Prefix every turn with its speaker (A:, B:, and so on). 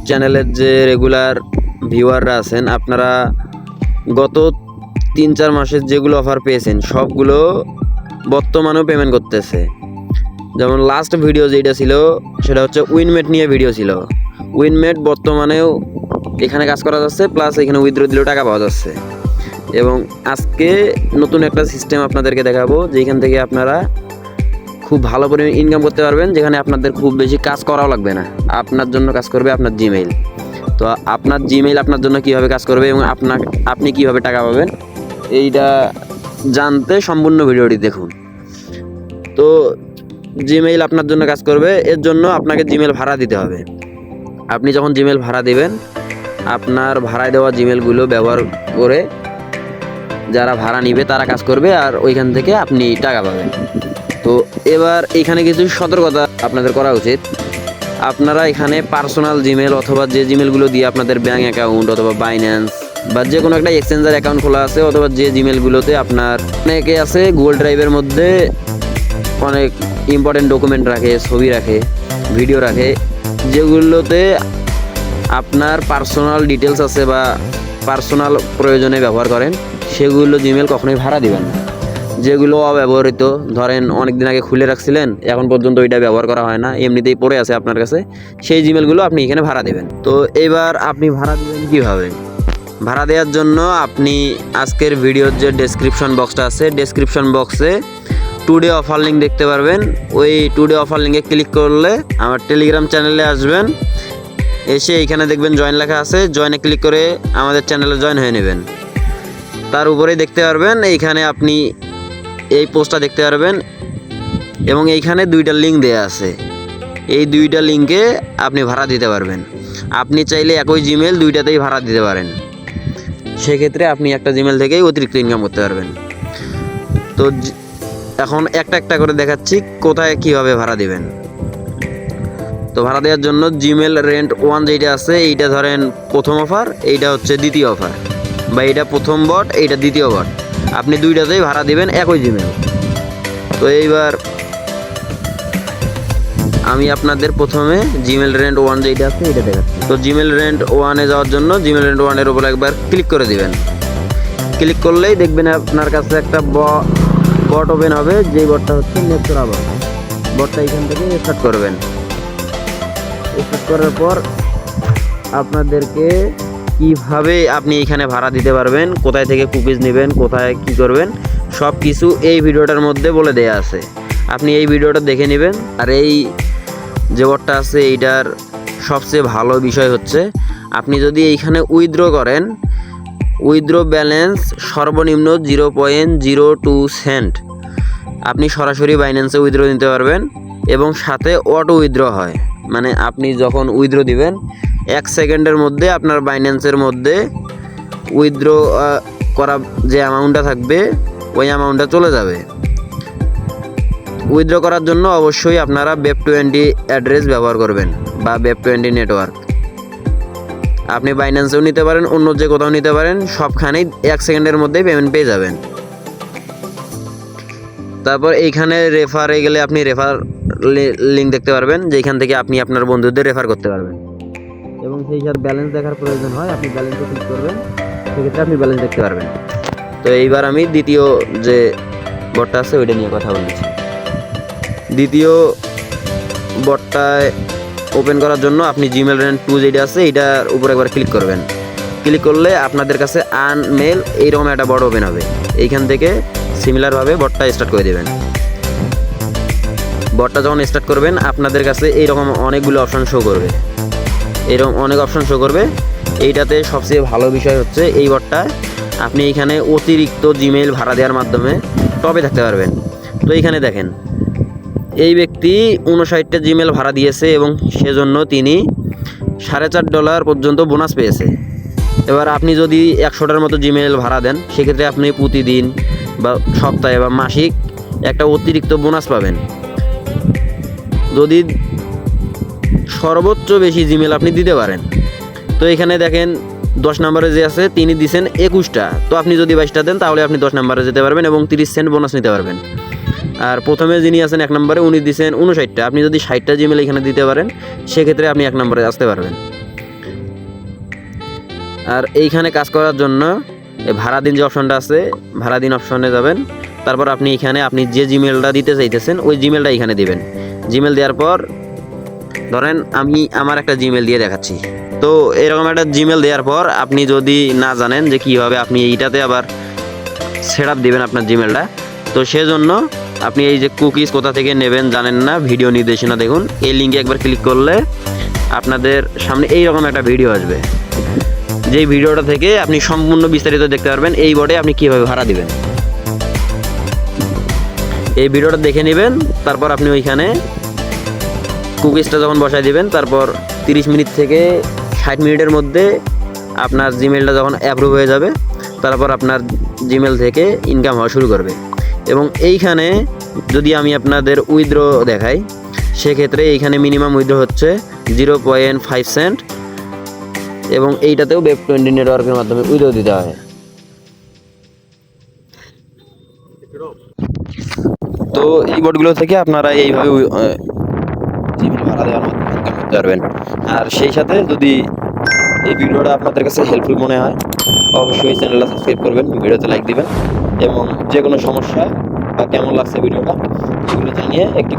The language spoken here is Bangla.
A: চ্যানেলের যে রেগুলার ভিউয়াররা আছেন, আপনারা গত 3-4 মাসের যেগুলো অফার পেয়েছেন সবগুলো বর্তমানেও পেমেন্ট করতেছে। যেমন লাস্ট ভিডিও যেটা ছিল সেটা হচ্ছে উইনমেট নিয়ে ভিডিও ছিল। উইনমেট বর্তমানেও এখানে কাজ করা যাচ্ছে, প্লাস এখানে উইথড্র দিলেও টাকা পাওয়া যাচ্ছে। এবং আজকে নতুন একটা সিস্টেম আপনাদেরকে দেখাবো, যেখান থেকে আপনারা খুব ভালো পরিমাণে ইনকাম করতে পারবেন, যেখানে আপনাদের খুব বেশি কাজ করাও লাগবে না। আপনার জন্য কাজ করবে আপনার জিমেইল। তো আপনার জিমেইল আপনার জন্য কীভাবে কাজ করবে এবং আপনি কীভাবে টাকা পাবেন, এইটা জানতে সম্পূর্ণ ভিডিওটি দেখুন। তো জিমেইল আপনার জন্য কাজ করবে, এর জন্য আপনাকে জিমেইল ভাড়া দিতে হবে। আপনি যখন জিমেইল ভাড়া দিবেন, আপনার ভাড়ায় দেওয়া জিমেইলগুলো ব্যবহার করে যারা ভাড়া নিবে তারা কাজ করবে, আর ওইখান থেকে আপনি টাকা পাবেন। তো এবার এখানে কিছু সতর্কতা আপনাদের করা উচিত। আপনারা এখানে পার্সোনাল জিমেল অথবা যে জিমেলগুলো দিয়ে আপনাদের ব্যাঙ্ক অ্যাকাউন্ট অথবা বাইন্যান্স বা যে কোনো একটা এক্সচেঞ্জার অ্যাকাউন্ট খোলা আছে, অথবা যে জিমেলগুলোতে আপনার অনেকে আছে গুগল ড্রাইভের মধ্যে অনেক ইম্পর্টেন্ট ডকুমেন্ট রাখে, ছবি রাখে, ভিডিও রাখে, যেগুলোতে আপনার পার্সোনাল ডিটেলস আছে বা পার্সোনাল প্রয়োজনে ব্যবহার করেন, সেগুলো জিমেল কখনোই ভাড়া দিবেন না। যেগুলো অব্যবহৃত, ধরেন অনেক দিন আগে খুলে রাখছিলেন, এখন পর্যন্ত ওইটা ব্যবহার করা হয় না, এমনিতেই পড়ে আছে আপনার কাছে, সেই জিমেলগুলো আপনি এখানে ভাড়া দেবেন। তো এবার আপনি ভাড়া দেবেন কীভাবে? ভাড়া দেওয়ার জন্য আপনি আজকের ভিডিওর যে ডেসক্রিপশন বক্সটা আছে, ডেসক্রিপশন বক্সে টুডে অফার লিঙ্ক দেখতে পারবেন। ওই টুডে অফার লিঙ্কে ক্লিক করলে আমার টেলিগ্রাম চ্যানেলে আসবেন, এসে এইখানে দেখবেন জয়েন লেখা আছে, জয়েনে ক্লিক করে আমাদের চ্যানেলে জয়েন হয়ে নেবেন। তার উপরেই দেখতে পারবেন এইখানে আপনি এই পোস্টটা দেখতে পারবেন, এবং এইখানে 2টা লিঙ্ক দেওয়া আছে। এই 2টা লিঙ্কে আপনি ভাড়া দিতে পারবেন। আপনি চাইলে একই জিমেল 2টাতেই ভাড়া দিতে পারেন, সেক্ষেত্রে আপনি একটা জিমেল থেকেই অতিরিক্ত ইনকাম করতে পারবেন। তো এখন একটা একটা করে দেখাচ্ছি কোথায় কীভাবে ভাড়া দিবেন। তো ভাড়া দেওয়ার জন্য জিমেল রেন্ট 1 যেটা আছে, এইটা ধরেন প্রথম অফার, এইটা হচ্ছে দ্বিতীয় অফার, বা এইটা প্রথম বট, এইটা দ্বিতীয় বট। আপনি 2টাতেই ভাড়া দিবেন একই জিমেল। তো এইবার আমি আপনাদের প্রথমে জিমেল রেন্ট 1 যেটা আছে এটা দেখাচ্ছি। তো জিমেল রেন্ট 1-এ যাওয়ার জন্য জিমেল রেন্ট 1-এর উপর একবার ক্লিক করে দিবেন। ক্লিক করলেই দেখবেন আপনার কাছে একটা বট ওপেন হবে, যেই বটটা হচ্ছে নেক্সট বট। বটটা এখান থেকে স্টার্ট করবেন। স্টার্ট করার পর আপনাদেরকে কিভাবে আপনি এখানে ভাড়া দিতে পারবেন, কোথায় থেকে কুকিজ নেবেন, কোথায় কি করবেন, সব কিছু এই ভিডিওটার মধ্যে বলে দেয়া আছে। আপনি এই ভিডিওটা দেখে নেবেন। আর এই যে বটটা আছে এইটার সবচেয়ে ভালো বিষয় হচ্ছে, আপনি যদি এইখানে উইথড্র করেন, উইথড্র ব্যালেন্স সর্বনিম্ন 0.02 সেন্ট আপনি সরাসরি বাইন্যান্সে উইথড্র নিতে পারবেন, এবং সাথে অটো উইথড্র হয়। মানে আপনি যখন উইথড্র দিবেন 1 সেকেন্ডের মধ্যে আপনার বাইন্যান্সের মধ্যে উইথড্র করা যে অ্যামাউন্টটা থাকবে ওই অ্যামাউন্টটা চলে যাবে। উইথড্র করার জন্য অবশ্যই আপনারা Web20 অ্যাড্রেস ব্যবহার করবেন বা Web20 নেটওয়ার্ক। আপনি বাইন্যান্সেও নিতে পারেন, অন্য যে কোথাও নিতে পারেন, সবখানেই 1 সেকেন্ডের মধ্যেই পেমেন্ট পেয়ে যাবেন। তারপর এইখানে রেফারে গেলে আপনি রেফার লিঙ্ক দেখতে পারবেন, যেখান থেকে আপনি আপনার বন্ধুদের রেফার করতে পারবেন। এবং সেই সাথে ব্যালেন্স দেখার প্রয়োজন হয়, আপনি ব্যালেন্সে ক্লিক করবেন, সেক্ষেত্রে আপনি ব্যালেন্স দেখতে পারবেন। তো এইবার আমি দ্বিতীয় যে বটটা আছে ওইটা নিয়ে কথা বলছি। দ্বিতীয় বটটায় ওপেন করার জন্য আপনি জিমেল রেন্ট 2 যেটা আছে এইটার উপর একবার ক্লিক করবেন। ক্লিক করলে আপনাদের কাছে আনমেল এইরকম একটা বট ওপেন হবে। এইখান থেকে সিমিলারভাবে বটটা স্টার্ট করে দেবেন। বটটা যখন স্টার্ট করবেন আপনাদের কাছে এইরকম অনেকগুলো অপশান শো করবে, এরকম অনেক অপশান শো করবে। এইটাতে সবচেয়ে ভালো বিষয় হচ্ছে এই বটটায় আপনি এইখানে অতিরিক্ত জিমেইল ভাড়া দেওয়ার মাধ্যমে টপে থাকতে পারবেন। তো এইখানে দেখেন এই ব্যক্তি 59টা জিমেল ভাড়া দিয়েছে, এবং সেজন্য তিনি $4.5 পর্যন্ত বোনাস পেয়েছে। এবার আপনি যদি 100টার মতো জিমেল ভাড়া দেন, সেক্ষেত্রে আপনি প্রতিদিন বা সপ্তাহে বা মাসিক একটা অতিরিক্ত বোনাস পাবেন। যদি সর্বোচ্চ বেশি জিমেল আপনি দিতে পারেন। তো এখানে দেখেন 10 নম্বরে যে আছে তিনি দিচ্ছেন 21টা। তো আপনি যদি 22টা দেন তাহলে আপনি 10 নম্বরে যেতে পারবেন এবং 30 সেন্ট বোনাস নিতে পারবেন। আর প্রথমে যিনি আছেন 1 নম্বরে উনি দিচ্ছেন 59টা। আপনি যদি 60টা জিমেল এখানে দিতে পারেন, সেক্ষেত্রে আপনি 1 নম্বরে আসতে পারবেন। আর এইখানে কাজ করার জন্য এই ভাড়া দিন যে অপশনটা আছে, ভাড়া দিন অপশনে যাবেন। তারপর আপনি এখানে আপনি যে জিমেলটা দিতে চাইতেছেন ওই জিমেলটা এখানে দিবেন। জিমেল দেওয়ার পর ধরেন আমি আমার একটা জিমেল দিয়ে দেখাচ্ছি। তো এরকম একটা জিমেল দেওয়ার পর আপনি যদি না জানেন যে কীভাবে আপনি এইটাতে আবার সেট আপ দেবেন আপনার জিমেলটা, তো সেজন্য আপনি এই যে কুকিজ কোথা থেকে নেবেন জানেন না, ভিডিও নির্দেশনা দেখুন। এই লিঙ্কে একবার ক্লিক করলে আপনাদের সামনে এইরকম একটা ভিডিও আসবে, যেই ভিডিওটা থেকে আপনি সম্পূর্ণ বিস্তারিত দেখতে পারবেন এই বোর্ডে আপনি কীভাবে ভাড়া দিবেন। এই ভিডিওটা দেখে নেবেন, তারপর আপনি ওইখানে কুকিজটা যখন বসায় দিবেন, তারপর 30 মিনিট থেকে 60 মিনিটের মধ্যে আপনার জিমেলটা যখন অ্যাপ্রুভ হয়ে যাবে, তারপর আপনার জিমেল থেকে ইনকাম হওয়া শুরু করবে। এবং এইখানে যদি আমি আপনাদের উইথড্র দেখাই, সেক্ষেত্রে এইখানে মিনিমাম উইথড্র হচ্ছে 0.5 সেন্ট, এবং এইটাতেও ওয়েব20 নেটওয়ার্কের মাধ্যমে উইথড্র দিতে হয়। তো এই বোর্ডগুলো থেকে আপনারা এইভাবে জিমেল ভাড়া দেওয়ার মাধ্যমে ইনকাম করতে পারবেন। আর সেই সাথে যদি এই ভিডিওটা আপনাদের কাছে হেল্পফুল মনে হয়, অবশ্যই চ্যানেলটা সাবস্ক্রাইব করবেন, ভিডিওতে লাইক দিবেন, এবং যে কোনো সমস্যা বা কেমন লাগছে ভিডিওটা সেগুলো জানিয়ে একটি